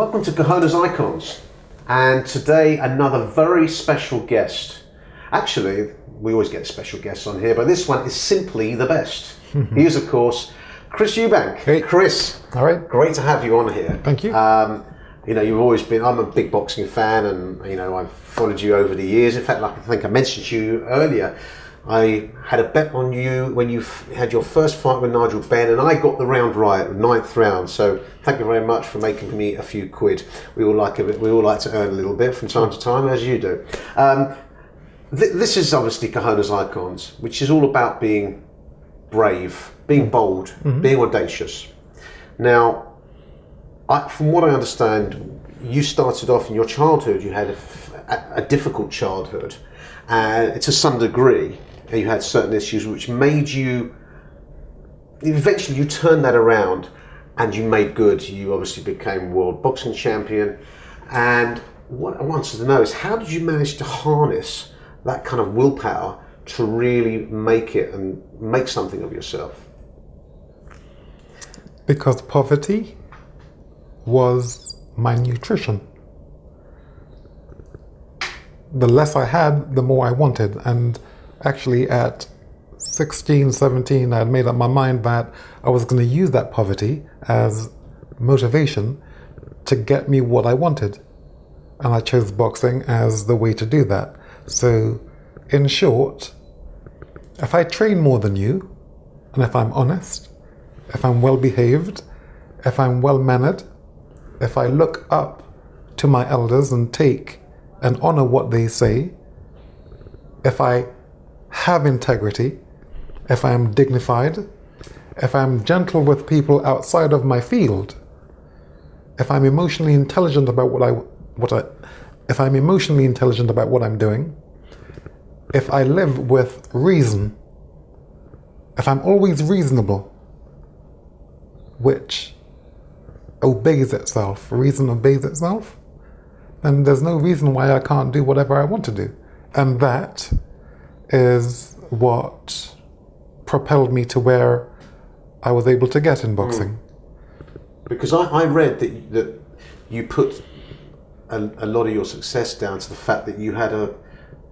Welcome to COJONES Icons, and today another very special guest. Actually, we always get special guests on here, but this one is simply the best. He is, of course, Chris Eubank. Hey. Chris, All right. great to have you on here. Thank you. You've always been, I'm a big boxing fan, and, I've followed you over the years. In fact, like I think I mentioned to you earlier, I had a bet on you when you had your first fight with Nigel Benn, and I got the round right, the 9th round. So thank you very much for making me a few quid. We all like a bit. We all like to earn a little bit from time to time, as you do. This is obviously COJONES Icons, which is all about being brave, being bold, being audacious. Now, from what I understand, you started off in your childhood. You had a difficult childhood, to some degree. And you had certain issues which made you, eventually you turned that around and you made good. You obviously became world boxing champion. And what I wanted to know is, how did you manage to harness that kind of willpower to really make it and make something of yourself? Because poverty was my nutrition. The less I had, the more I wanted. And actually at 16, 17, I had made up my mind that I was going to use that poverty as motivation to get me what I wanted. And I chose boxing as the way to do that. So, in short, if I train more than you, and if I'm honest, if I'm well behaved, if I'm well mannered, if I look up to my elders and take and honor what they say, if I have integrity, if I am dignified, if I'm gentle with people outside of my field, if I'm emotionally intelligent about if I'm emotionally intelligent about what I'm doing, if I live with reason, if I'm always reasonable, which obeys itself, reason obeys itself, then there's no reason why I can't do whatever I want to do. And that is what propelled me to where I was able to get in boxing. Because I read that you put a lot of your success down to the fact that you had an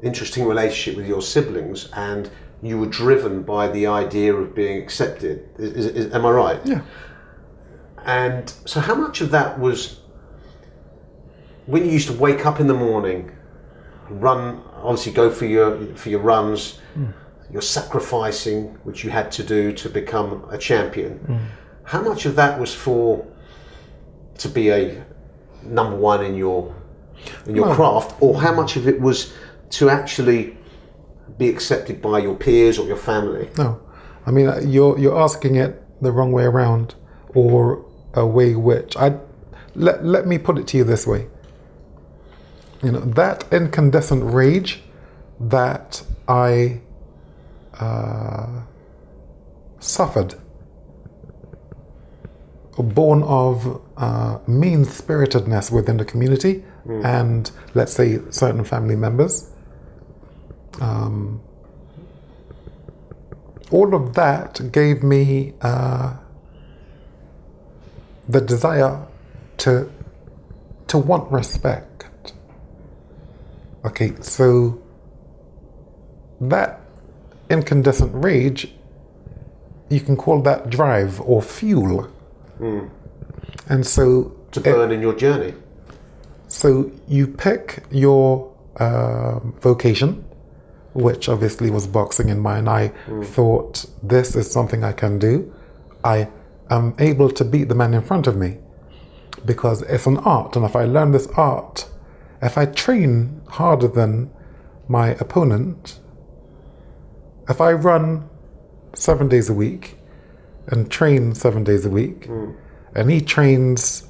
interesting relationship with your siblings, and you were driven by the idea of being accepted. Am I right? Yeah. And so how much of that was when you used to wake up in the morning, run, obviously go for your runs, your sacrificing, which you had to do to become a champion. How much of that was to be a number one in your craft, or how much of it was to actually be accepted by your peers or your family? No, I mean, you're asking it the wrong way around, or a way which let me put it to you this way. That incandescent rage that I suffered, born of mean-spiritedness within the community and, let's say, certain family members. All of that gave me the desire to want respect. Okay, so that incandescent rage, you can call that drive or fuel. And so to burn in your journey. So you pick your vocation, which obviously was boxing in mind. I thought, this is something I can do. I am able to beat the man in front of me because it's an art, and if I learn this art, if I train harder than my opponent, if I run 7 days a week and train 7 days a week, and he trains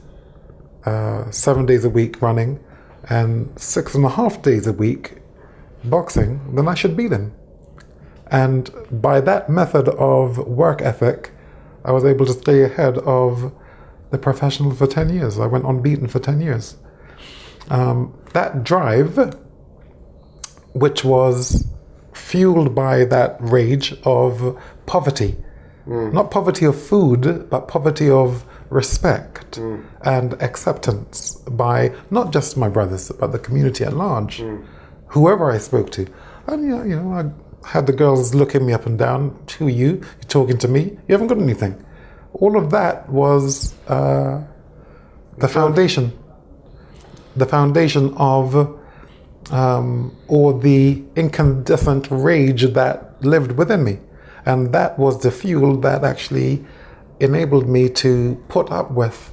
7 days a week running and 6.5 days a week boxing, then I should beat him. And by that method of work ethic, I was able to stay ahead of the professional for 10 years. I went unbeaten for 10 years. That drive, which was fueled by that rage of poverty, not poverty of food, but poverty of respect and acceptance by not just my brothers, but the community at large, whoever I spoke to. And I had the girls looking me up and down. Who are you? You're talking to me? You haven't got anything. All of that was the foundation. The foundation of, or the incandescent rage that lived within me. And that was the fuel that actually enabled me to put up with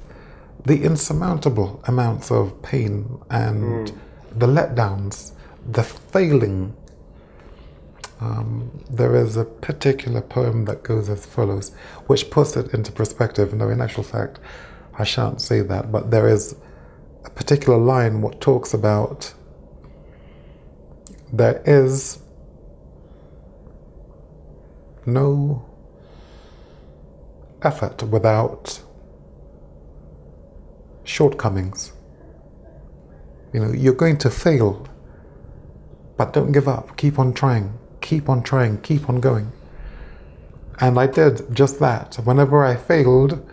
the insurmountable amounts of pain and the letdowns, the failing. There is a particular poem that goes as follows, which puts it into perspective. No, in actual fact, I shan't say that, but there is a particular line what talks about there is no effort without shortcomings. You're going to fail, but don't give up. Keep on trying, keep on trying, keep on going. And I did just that. Whenever I failed,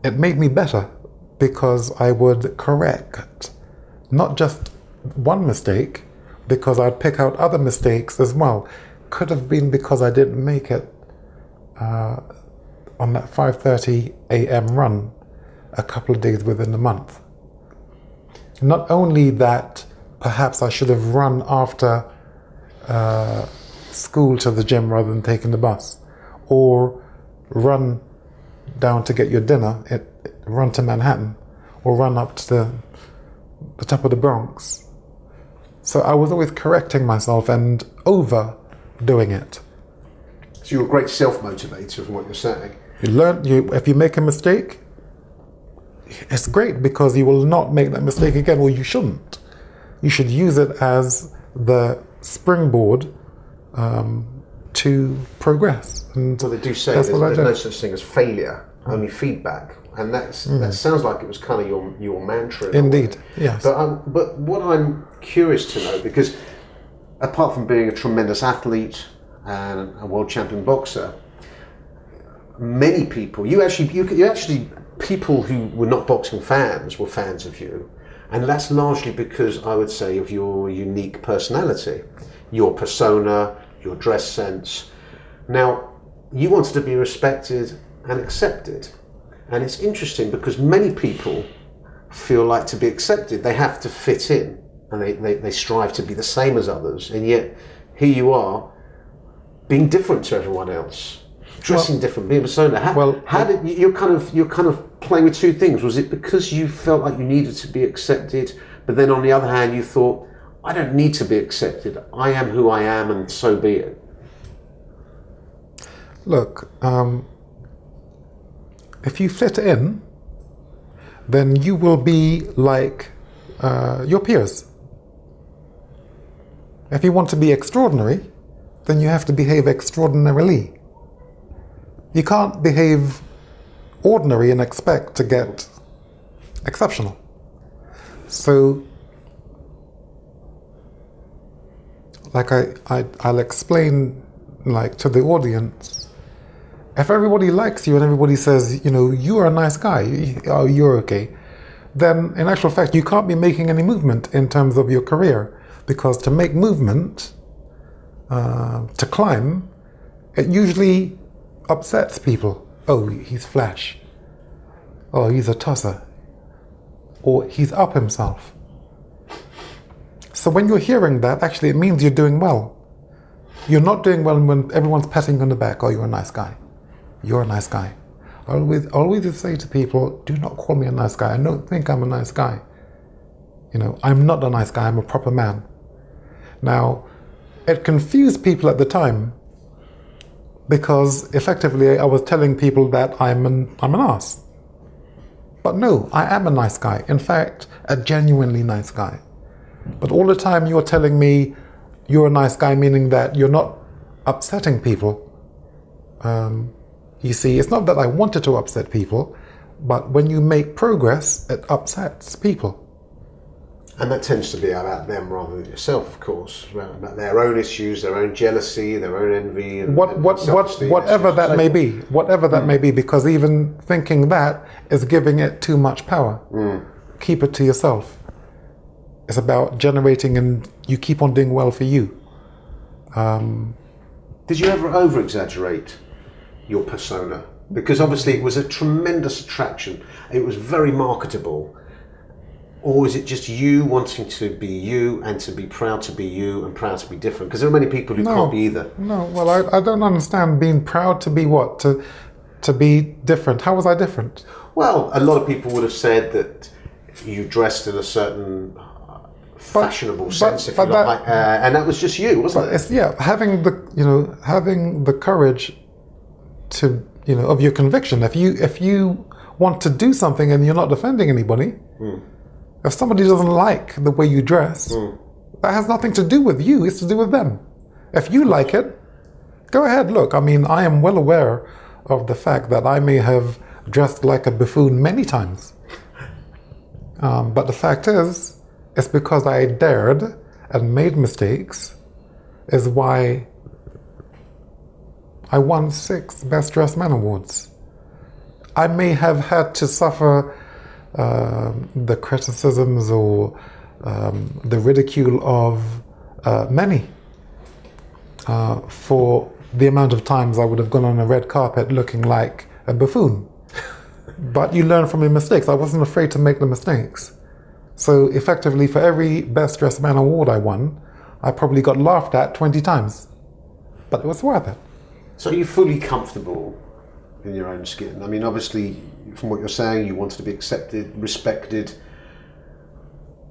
it made me better because I would correct not just one mistake, because I'd pick out other mistakes as well. Could have been because I didn't make it on that 5:30 a.m. run a couple of days within the month. Not only that, perhaps I should have run after school to the gym rather than taking the bus, or run down to get your dinner, run to Manhattan, or run up to the top of the Bronx. So I was always correcting myself and overdoing it. So you're a great self-motivator from what you're saying. If you make a mistake, it's great because you will not make that mistake again, or you shouldn't. You should use it as the springboard to progress. And well, they do say there's no such thing as failure, only feedback. And that sounds like it was kind of your mantra. Indeed, yes. But what I'm curious to know, because apart from being a tremendous athlete and a world champion boxer, many people, you actually people who were not boxing fans were fans of you, and that's largely because I would say of your unique personality, your persona, your dress sense. Now, you wanted to be respected and accepted. And it's interesting because many people feel like to be accepted, they have to fit in, and they strive to be the same as others. And yet, here you are, being different to everyone else, dressing different, being a persona. How did you're kind of playing with two things? Was it because you felt like you needed to be accepted, but then on the other hand, you thought, I don't need to be accepted. I am who I am, and so be it. Look. If you fit in, then you will be like your peers. If you want to be extraordinary, then you have to behave extraordinarily. You can't behave ordinary and expect to get exceptional. So, like I'll explain, like, to the audience. If everybody likes you and everybody says, you are a nice guy, you're okay, then in actual fact, you can't be making any movement in terms of your career, because to make movement, to climb, it usually upsets people. Oh, he's flash. Oh, he's a tosser. Or he's up himself. So when you're hearing that, actually it means you're doing well. You're not doing well when everyone's patting you on the back. Oh, you're a nice guy. You're a nice guy. I always say to people, do not call me a nice guy. I don't think I'm a nice guy. I'm not a nice guy. I'm a proper man. Now, it confused people at the time because effectively I was telling people that I'm an ass. But no, I am a nice guy. In fact, a genuinely nice guy. But all the time you're telling me you're a nice guy, meaning that you're not upsetting people. You see, it's not that I wanted to upset people, but when you make progress, it upsets people. And that tends to be about them rather than yourself, of course, about their own issues, their own jealousy, their own envy, and self-esteem whatever issues, that so may forth. be, whatever that may be, because even thinking that is giving it too much power. Keep it to yourself. It's about generating, and you keep on doing well for you. Did you ever over-exaggerate your persona? Because obviously it was a tremendous attraction. It was very marketable. Or is it just you wanting to be you and to be proud to be you and proud to be different? Because there are many people who can't be either. No, well, I don't understand being proud to be what? To be different. How was I different? Well, a lot of people would have said that you dressed in a certain fashionable sense, if you like, and that was just you, wasn't it? It's, having the courage to, of your conviction. If you want to do something and you're not defending anybody, if somebody doesn't like the way you dress, that has nothing to do with you, it's to do with them. If you like it, go ahead. Look, I mean, I am well aware of the fact that I may have dressed like a buffoon many times. But the fact is, it's because I dared and made mistakes is why I won 6 Best Dressed Man Awards. I may have had to suffer the criticisms or the ridicule of many for the amount of times I would have gone on a red carpet looking like a buffoon. But you learn from your mistakes. I wasn't afraid to make the mistakes. So effectively, for every Best Dressed Man award I won, I probably got laughed at 20 times. But it was worth it. So are you fully comfortable in your own skin? I mean, obviously, from what you're saying, you wanted to be accepted, respected.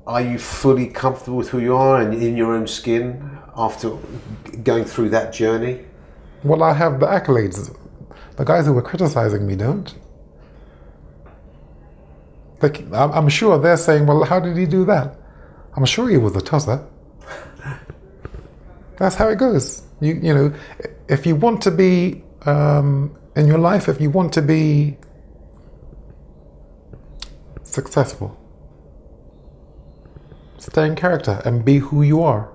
Are you fully comfortable with who you are and in your own skin after going through that journey? Well, I have the accolades. The guys who were criticizing me don't. I'm sure they're saying, well, how did he do that? I'm sure he was a tosser. That's how it goes. You know, if you want to be in your life, if you want to be successful, stay in character and be who you are.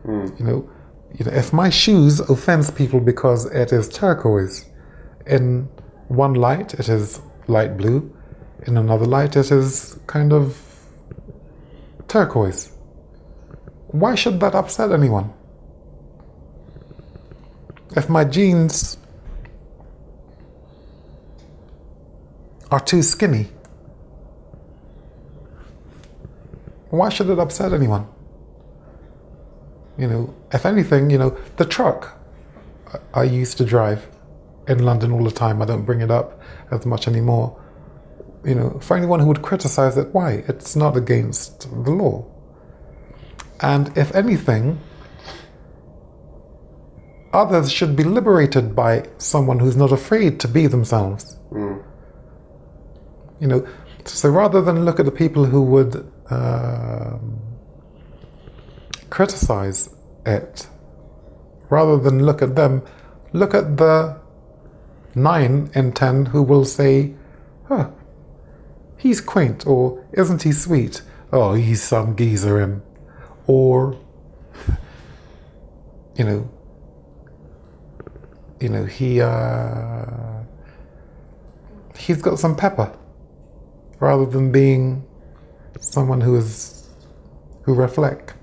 You know, if my shoes offends people because it is turquoise, in one light it is light blue, in another light it is kind of turquoise. Why should that upset anyone? If my jeans are too skinny, why should it upset anyone? You know, if anything, you know, the truck I used to drive in London all the time, I don't bring it up as much anymore. You know, for anyone who would criticize it, why? It's not against the law. And if anything, others should be liberated by someone who's not afraid to be themselves. You know, so rather than look at the people who would criticize it, rather than look at them, look at the 9 in 10 who will say, huh, he's quaint, or isn't he sweet? Oh, he's some geezer, him. Or, you know, he's got some pepper, rather than being someone who reflects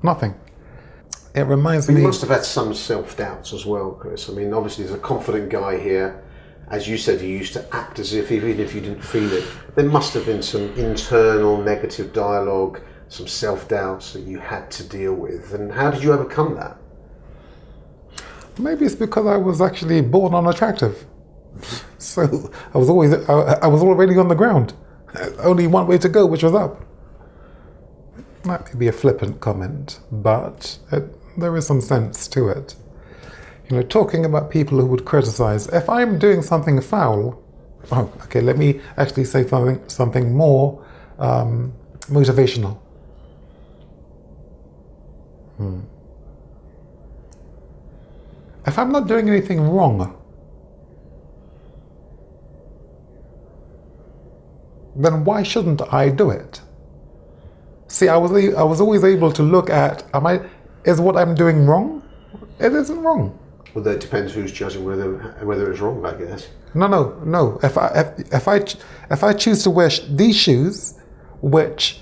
nothing. It reminds me. You must have had some self-doubts as well, Chris. I mean, obviously, there's a confident guy here. As you said, you used to act as if, even if you didn't feel it. There must have been some internal negative dialogue, some self-doubts that you had to deal with. And how did you overcome that? Maybe it's because I was actually born unattractive. So I was already on the ground. Only one way to go, which was up. That may be a flippant comment, but there is some sense to it. You know, talking about people who would criticize, if I'm doing something foul, let me actually say something more motivational. If I'm not doing anything wrong, then why shouldn't I do it? See, I was always able to look at, is what I'm doing wrong? It isn't wrong. Well, that depends who's judging whether it's wrong, I guess. No. If I choose to wear these shoes, which,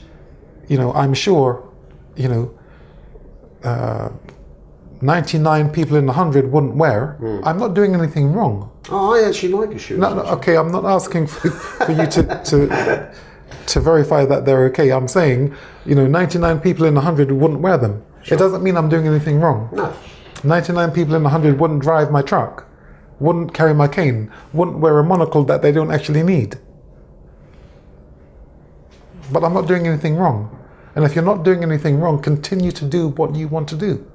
I'm sure, 99 people in 100 wouldn't wear, I'm not doing anything wrong. Oh, I actually like your shoes. No, okay, I'm not asking for you to verify that they're okay. I'm saying, 99 people in 100 wouldn't wear them. Sure. It doesn't mean I'm doing anything wrong. No. 99 people in 100 wouldn't drive my truck, wouldn't carry my cane, wouldn't wear a monocle that they don't actually need. But I'm not doing anything wrong. And if you're not doing anything wrong, continue to do what you want to do.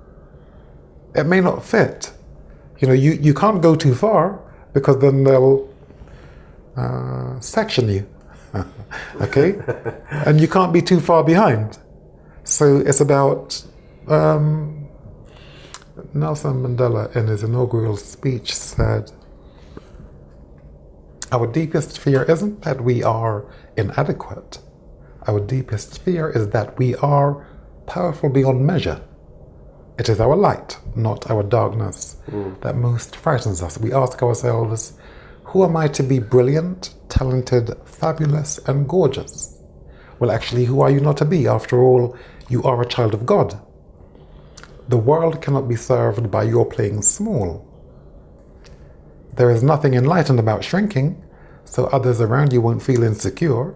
It may not fit. You can't go too far because then they'll section you. Okay? And you can't be too far behind. So it's about Nelson Mandela in his inaugural speech said, our deepest fear isn't that we are inadequate. Our deepest fear is that we are powerful beyond measure. It is our light, not our darkness, that most frightens us. We ask ourselves, who am I to be brilliant, talented, fabulous, and gorgeous? Well, actually, who are you not to be? After all, you are a child of God. The world cannot be served by your playing small. There is nothing enlightened about shrinking, so others around you won't feel insecure.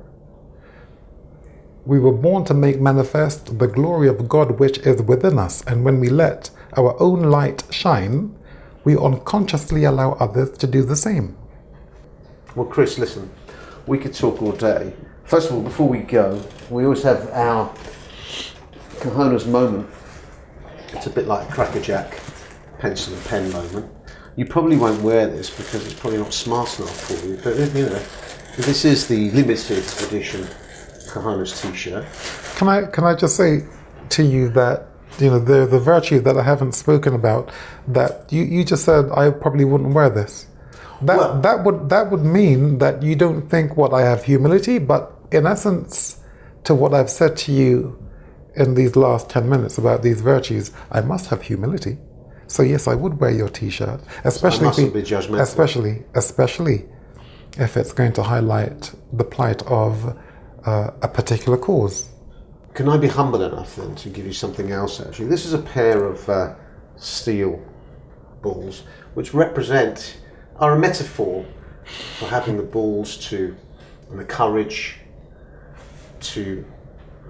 We were born to make manifest the glory of God which is within us, and when we let our own light shine, we unconsciously allow others to do the same. Well, Chris, listen, we could talk all day. First of all, before we go, we always have our cojones moment. It's a bit like a crackerjack pencil and pen moment. You probably won't wear this because it's probably not smart enough for you, but this is the limited edition cojones t-shirt. Can I just say to you that the virtue that I haven't spoken about, that you just said I probably wouldn't wear this. That would mean that you don't think what I have humility, but in essence, to what I've said to you in these last 10 minutes about these virtues, I must have humility. So yes, I would wear your t-shirt, especially especially if it's going to highlight the plight of a particular cause. Can I be humble enough then to give you something else actually? This is a pair of steel balls which are a metaphor for having the balls and the courage to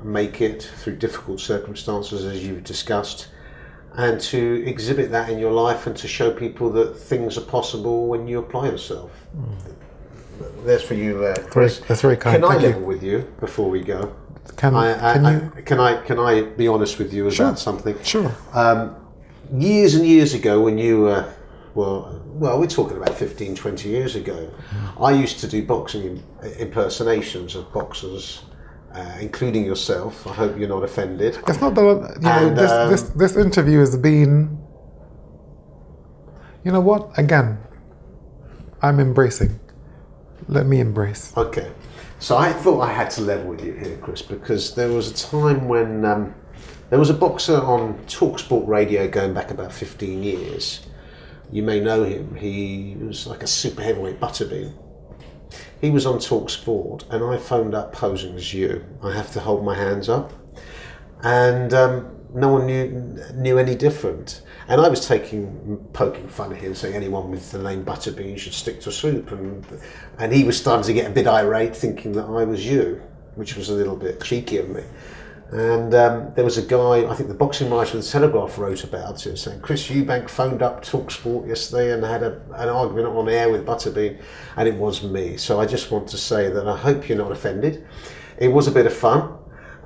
make it through difficult circumstances, as you've discussed, and to exhibit that in your life and to show people that things are possible when you apply yourself. There's for you there, Chris. That's very kind. Can I level with you before we go? Can I be honest with you about something? Sure. Years and years ago, when you were, well, we're talking about 15, 20 years ago, I used to do boxing impersonations of boxers, including yourself. I hope you're not offended. It's not that this interview has been. You know what? Again, I'm embracing. Let me embrace. Okay. So I thought I had to level with you here, Chris, because there was a time when there was a boxer on TalkSport radio going back about 15 years. You may know him. He was like a super heavyweight butterbean. He was on TalkSport, and I phoned up posing as you. I have to hold my hands up, and no one knew any different. And I was poking fun at him, saying anyone with the name Butterbean should stick to soup, and he was starting to get a bit irate, thinking that I was you, which was a little bit cheeky of me. And there was a guy, I think the boxing writer of the Telegraph wrote about it, saying Chris Eubank phoned up TalkSport yesterday and had an argument on air with Butterbean, and it was me. So I just want to say that I hope you're not offended. It was a bit of fun,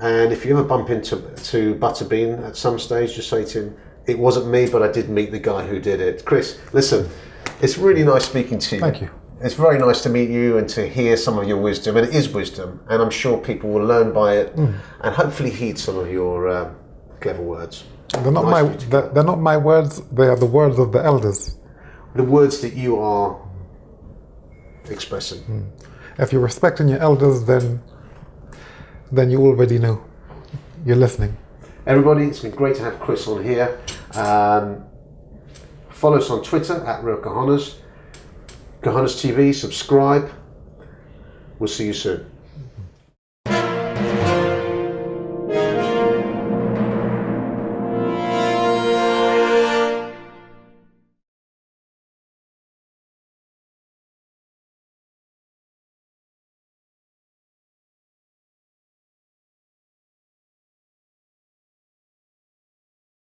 and if you ever bump into Butterbean at some stage, just say to him, it wasn't me, but I did meet the guy who did it. Chris, listen, it's really nice speaking to you. Thank you. It's very nice to meet you and to hear some of your wisdom, and it is wisdom, and I'm sure people will learn by it and hopefully heed some of your clever words. They're not my words, they are the words of the elders. The words that you are expressing. If you're respecting your elders, then you already know. you're listening. Everybody, it's been great to have Chris on here. Follow us on Twitter at Real Cojones. Cojones TV, subscribe. We'll see you soon.